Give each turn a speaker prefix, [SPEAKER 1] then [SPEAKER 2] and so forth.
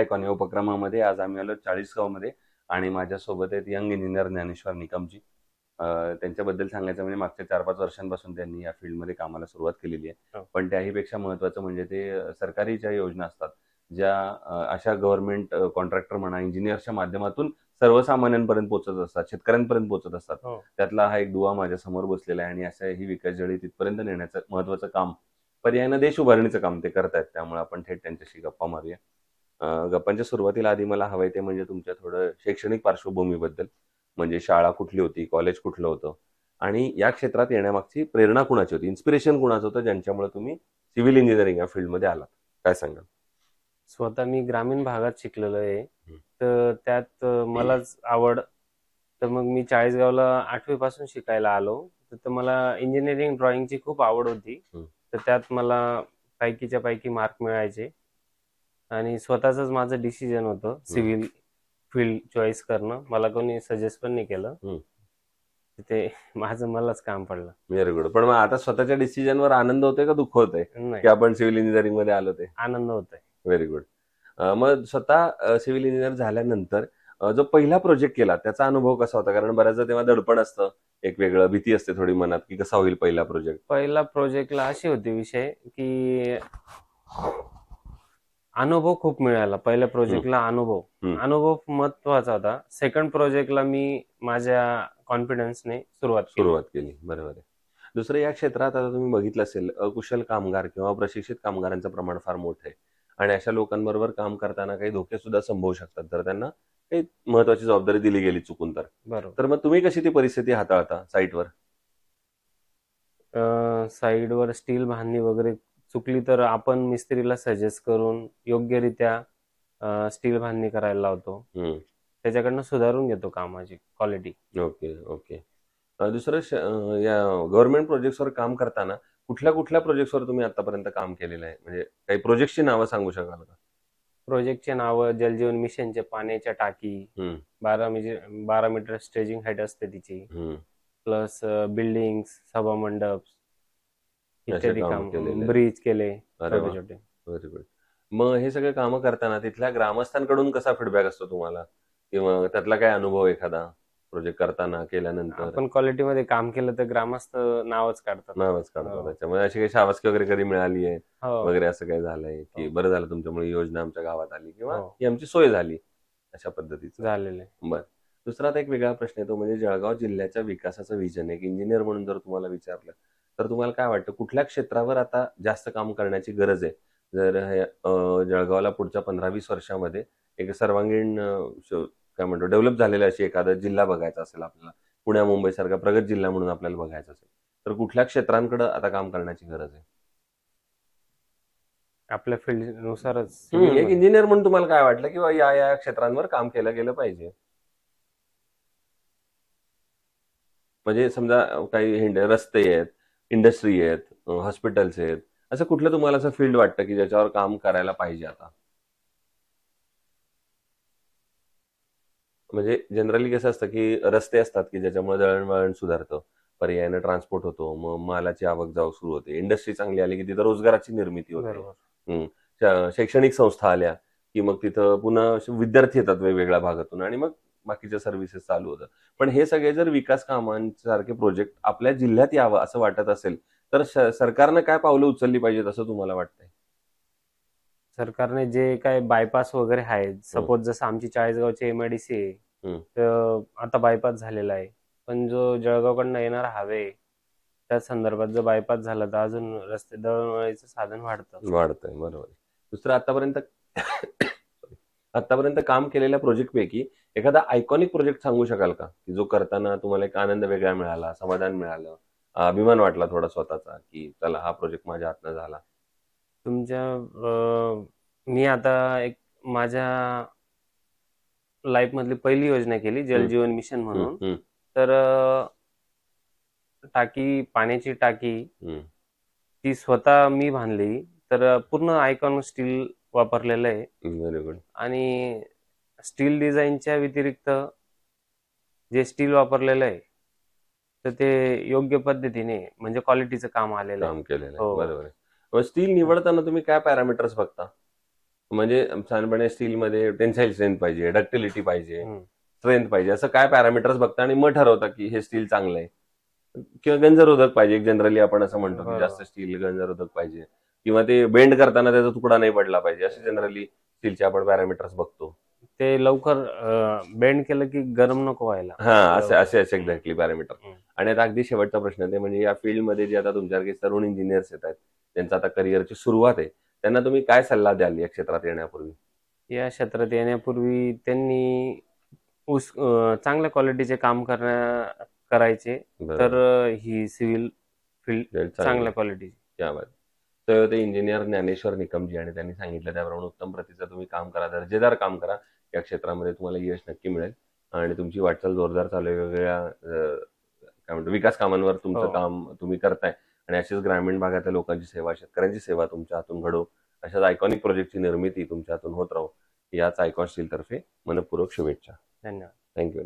[SPEAKER 1] Icon या उपक्रमामध्ये आज आम्ही आलो चाळीसगावमध्ये आणि माझ्यासोबत आहेत यंग इंजिनियर ज्ञानेश्वर निकमजी. त्यांच्याबद्दल सांगायचं म्हणजे मागच्या 4-5 वर्षांपासून त्यांनी या फील्डमध्ये कामाला सुरुवात केलेली आहे.
[SPEAKER 2] हो.
[SPEAKER 1] पण त्याहीपेक्षा महत्त्वाचं म्हणजे ते सरकारी ज्या योजना असतात, ज्या अशा गव्हर्नमेंट कॉन्ट्रॅक्टर म्हणा, इंजिनिअर्सच्या माध्यमातून सर्वसामान्यांपर्यंत पोहोचत असतात, शेतकऱ्यांपर्यंत पोहोचत असतात.
[SPEAKER 2] हो.
[SPEAKER 1] त्यातला हा एक दुवा माझ्यासमोर बसलेला आहे आणि अशा ही विकास जळी तिथपर्यंत नेण्याचं महत्त्वाचं काम, पर्यायानं देश उभारणीचं काम ते करतायत. त्यामुळे आपण थेट त्यांच्याशी गप्पा मारूया. गप्पांच्या सुरुवातीला आधी मला हवंय ते म्हणजे तुमच्या थोडं शैक्षणिक पार्श्वभूमीबद्दल. म्हणजे शाळा कुठली होती, कॉलेज कुठलं होतं आणि या क्षेत्रात येण्यामागची प्रेरणा कुणाची होती, इन्स्पिरेशन कुणाचं होतं, ज्यांच्यामुळे तुम्ही सिव्हिल इंजिनिअरिंग या फील्डमध्ये आलात? काय सांगाल?
[SPEAKER 2] स्वतः मी ग्रामीण भागात शिकलेलो आहे.
[SPEAKER 1] हं.
[SPEAKER 2] तर त्यात मलाच आवड. तर मग मी चाळीसगावला 8वी पासून शिकायला आलो. तर मला इंजिनिअरिंग ड्रॉइंगची खूप आवड होती.
[SPEAKER 1] हं.
[SPEAKER 2] तर त्यात मला पैकीच्या पैकी मार्क मिळायचे आणि स्वतःचंच माझं डिसिजन होतं सिव्हिल फील्ड चॉईस करणं. मला कोणी सजेस्ट पण नाही केलं.
[SPEAKER 1] हं.
[SPEAKER 2] ते माझं मलाच काम पडलं.
[SPEAKER 1] Very good. पण मग आता स्वतःच्या डिसिजनवर आनंद होतोय का दुःख होतंय की
[SPEAKER 2] नाही,
[SPEAKER 1] आपण सिव्हिल इंजिनिअरिंग मध्ये आलो ते?
[SPEAKER 2] आनंद होतोय.
[SPEAKER 1] Very good. मग स्वतः सिव्हिल इंजिनियर झाल्यानंतर जो पहिला प्रोजेक्ट केला त्याचा अनुभव कसा होता? कारण बऱ्याचदा तेव्हा दडपण असतं, एक वेगळं भीती असते थोडी मनात की कसा होईल पहिला प्रोजेक्ट.
[SPEAKER 2] पहिला प्रोजेक्टला अशी होती विषय की अनुभव खूप मिळाला. पहिल्या प्रोजेक्टला अनुभव
[SPEAKER 1] हं.
[SPEAKER 2] अनुभव महत्वाचा होता. सेकंड प्रोजेक्टला मी माझ्या कॉन्फिडन्सने सुरुवात
[SPEAKER 1] केली. बरोबर आहे. दुसरं, या क्षेत्रात आता तुम्ही बघितलं असेल, अकुशल कामगार किंवा प्रशिक्षित कामगारांचं प्रमाण फार मोठं आहे आणि अशा लोकांबरोबर काम करताना काही धोके सुद्धा संभवू शकतात जर त्यांना काही महत्वाची जबाबदारी दिली गेली चुकून तर.
[SPEAKER 2] बरोबर.
[SPEAKER 1] तर मग तुम्ही कशी ती परिस्थिती हाताळता साईटवर?
[SPEAKER 2] साईडवर स्टील बांधणी वगैरे चुकली तर आपण मिस्त्रीला सजेस्ट करून योग्यरित्या स्टील बांधणी करायला लावतो. त्याच्याकडनं सुधारून घेतो कामाची क्वालिटी.
[SPEAKER 1] Okay okay. दुसरं या गव्हर्नमेंट प्रोजेक्ट्सवर काम करताना कुठल्या कुठल्या प्रोजेक्ट्सवर तुम्ही आतापर्यंत काम केलेलं आहे? म्हणजे काही प्रोजेक्टची नावं सांगू शकाल का?
[SPEAKER 2] प्रोजेक्टचे नावं जलजीवन मिशनचे पाण्याच्या टाकी,
[SPEAKER 1] हम्म,
[SPEAKER 2] 12 मीटर स्टेजिंग हाईट असते तिची,
[SPEAKER 1] हम्म.
[SPEAKER 2] प्लस बिल्डिंग, सभामंडप
[SPEAKER 1] असे
[SPEAKER 2] इत्यादी
[SPEAKER 1] कामं
[SPEAKER 2] काम,
[SPEAKER 1] केलेले आहेत.
[SPEAKER 2] ब्रिज केले
[SPEAKER 1] अरे
[SPEAKER 2] छोटे
[SPEAKER 1] वा,
[SPEAKER 2] छोटे.
[SPEAKER 1] Very good. मग हे सगळे कामं करताना तिथल्या ग्रामस्थांकडून कसा फीडबॅक असतो तुम्हाला, किंवा त्यातला काय अनुभव एखादा प्रोजेक्ट करताना केल्यानंतर?
[SPEAKER 2] आपण क्वालिटीमध्ये काम केलं तर ग्रामस्थ नावच काढतात.
[SPEAKER 1] नावच काढतो
[SPEAKER 2] हो.
[SPEAKER 1] त्याच्यामुळे. अशी काही शाबासकी वगैरे कधी मिळाली आहे
[SPEAKER 2] हो.
[SPEAKER 1] वगैरे, असं काही झालंय की
[SPEAKER 2] हो.
[SPEAKER 1] बरं झालं तुमच्यामुळे ही योजना आमच्या गावात आली किंवा
[SPEAKER 2] हो.
[SPEAKER 1] ही आमची सोय झाली, अशा पद्धतीचं?
[SPEAKER 2] झालेले.
[SPEAKER 1] बरं. दुसरा आता एक वेगळा प्रश्न येतो, म्हणजे जळगाव जिल्ह्याच्या विकासाचं विजन एक इंजिनियर म्हणून जर तुम्हाला विचारलं तर तुम्हाला काय वाटतं, कुठल्या क्षेत्रावर आता जास्त काम करण्याची गरज आहे? जर हे जळगावला पुढच्या 15-20 वर्षामध्ये एक सर्वांगीण काय म्हणतो डेव्हलप झालेला अशी एखादा जिल्हा बघायचा असेल आपल्याला, पुण्या मुंबई सारखा प्रगत जिल्हा म्हणून आपल्याला बघायचा असेल, तर कुठल्या क्षेत्रांकडे आता काम करण्याची गरज आहे?
[SPEAKER 2] आपल्या फील्डनुसारच
[SPEAKER 1] एक इंजिनियर म्हणून तुम्हाला काय वाटलं की या या क्षेत्रांवर काम केलं गेलं पाहिजे? म्हणजे समजा काही रस्ते आहेत, इंडस्ट्री आहेत, हॉस्पिटल्स आहेत, असं कुठलं तुम्हाला असं फील्ड वाटतं की ज्याच्यावर काम करायला पाहिजे आता? म्हणजे जनरली कसं असतं की रस्ते असतात की ज्याच्यामुळे दळणवळण सुधारतं, पर्यायानं ट्रान्सपोर्ट होतो, मग मालाची आवक जावक सुरू होते, इंडस्ट्री चांगली आली की तिथं रोजगाराची निर्मिती होते.
[SPEAKER 2] बरोबर.
[SPEAKER 1] शैक्षणिक संस्था आल्या की मग तिथं पुन्हा विद्यार्थी येतात वेगवेगळ्या भागातून आणि मग बाकीच्या सर्व्हिसेस चालू होतात. पण हे सगळे जर विकास कामांसारखे प्रोजेक्ट आपल्या जिल्ह्यात यावं असं वाटत असेल तर सरकारनं काय पावलं उचलली पाहिजेत असं तुम्हाला वाटतंय?
[SPEAKER 2] सरकारने जे काय बायपास वगैरे आहेत, सपोज जसं आमची चाळीसगावची MIDC आहे,
[SPEAKER 1] हम्म.
[SPEAKER 2] तर आता बायपास झालेला आहे. पण जो जळगावकडनं येणारा हायवे, त्या संदर्भात जर बायपास झाला तर अजून रस्ते दळणवळणाचं साधन वाढतंय. बरोबर आहे.
[SPEAKER 1] दुसरं, आतापर्यंत काम केलेल्या प्रोजेक्ट पैकी एखादा आयकॉनिक प्रोजेक्ट सांगू शकाल का, की जो करताना तुम्हाला एक आनंद वेगळा मिळाला, समाधान मिळालं, अभिमान वाटला थोडा स्वतःचा की चला हा प्रोजेक्ट माझ्या हातनं झाला?
[SPEAKER 2] मी आता एक माझ्या लाईफ मधली पहिली योजना केली जलजीवन मिशन म्हणून. तर पाण्याची टाकी ती स्वतः मी बांधली. तर पूर्ण आयकॉन स्टील वापरलेलं आहे.
[SPEAKER 1] Very good.
[SPEAKER 2] आणि स्टील डिझाईनच्या व्यतिरिक्त जे स्टील वापरलेलं आहे तर ते योग्य पद्धतीने म्हणजे क्वालिटीचं काम आलेलं आहे.
[SPEAKER 1] काम केलेलं आहे.
[SPEAKER 2] हो.
[SPEAKER 1] बरोबर आहे. स्टील निवडताना तुम्ही काय पॅरामीटर्स बघता? म्हणजे साधारणपणे स्टीलमध्ये टेन्साईल स्ट्रेंथ पाहिजे, डक्टिलिटी पाहिजे,
[SPEAKER 2] हम्म.
[SPEAKER 1] स्ट्रेंथ पाहिजे, असं काय पॅरामीटर्स बघता आणि मग ठरवता की हे स्टील चांगलं आहे. किंवा गंजरोधक पाहिजे, जनरली आपण असं म्हणतो की जास्त
[SPEAKER 2] बरोबर.
[SPEAKER 1] स्टील गंजरोधक पाहिजे, किंवा ते बेंड करताना त्याचा तुकडा नाही पडला पाहिजे, असे जनरली स्टीलचे आपण पॅरामीटर्स बघतो.
[SPEAKER 2] ते लवकर बेंड केलं की गरम नको व्हायला
[SPEAKER 1] हा, असे
[SPEAKER 2] लवकर.
[SPEAKER 1] असे असे एक्झॅक्टली पॅरामीटर.
[SPEAKER 2] हम्म.
[SPEAKER 1] आणि आता अगदी शेवटचा प्रश्न आहे, म्हणजे या फील्डमध्ये जे आता तुमच्यासारखे तरुण इंजिनियर्स येत आहेत, त्यांचा आता करिअरची सुरुवात आहे, त्यांना तुम्ही काय सल्ला द्याल या क्षेत्रात येण्यापूर्वी?
[SPEAKER 2] या क्षेत्रात येण्यापूर्वी त्यांनी चांगल्या क्वालिटीचे काम करायचे, तर
[SPEAKER 1] बरोबर.
[SPEAKER 2] ही सिव्हिल फील्ड
[SPEAKER 1] चांगली
[SPEAKER 2] चांगल्या
[SPEAKER 1] आहे.
[SPEAKER 2] क्वालिटीची.
[SPEAKER 1] क्या बात. तर ते इंजिनियर ज्ञानेश्वर निकमजी, आणि त्यांनी सांगितलं त्याप्रमाणे उत्तम प्रतीचं तुम्ही काम करा, दर्जेदार काम करा, या क्षेत्रामध्ये तुम्हाला यश नक्की मिळेल. आणि तुमची वाटचाल जोरदार चालू आहे, वेगवेगळ्या काय म्हणतो विकास कामांवर तुमचं
[SPEAKER 2] हो,
[SPEAKER 1] काम तुम्ही करताय, आणि अशीच ग्रामीण भागातल्या लोकांची सेवा, शेतकऱ्यांची सेवा तुमच्या हातून घडो, अशाच आयकॉनिक प्रोजेक्टची निर्मिती तुमच्या हातून होत राहो, याच आयकॉन स्टील तर्फे मनपूर्वक शुभेच्छा.
[SPEAKER 2] धन्यवाद.
[SPEAKER 1] थँक्यू.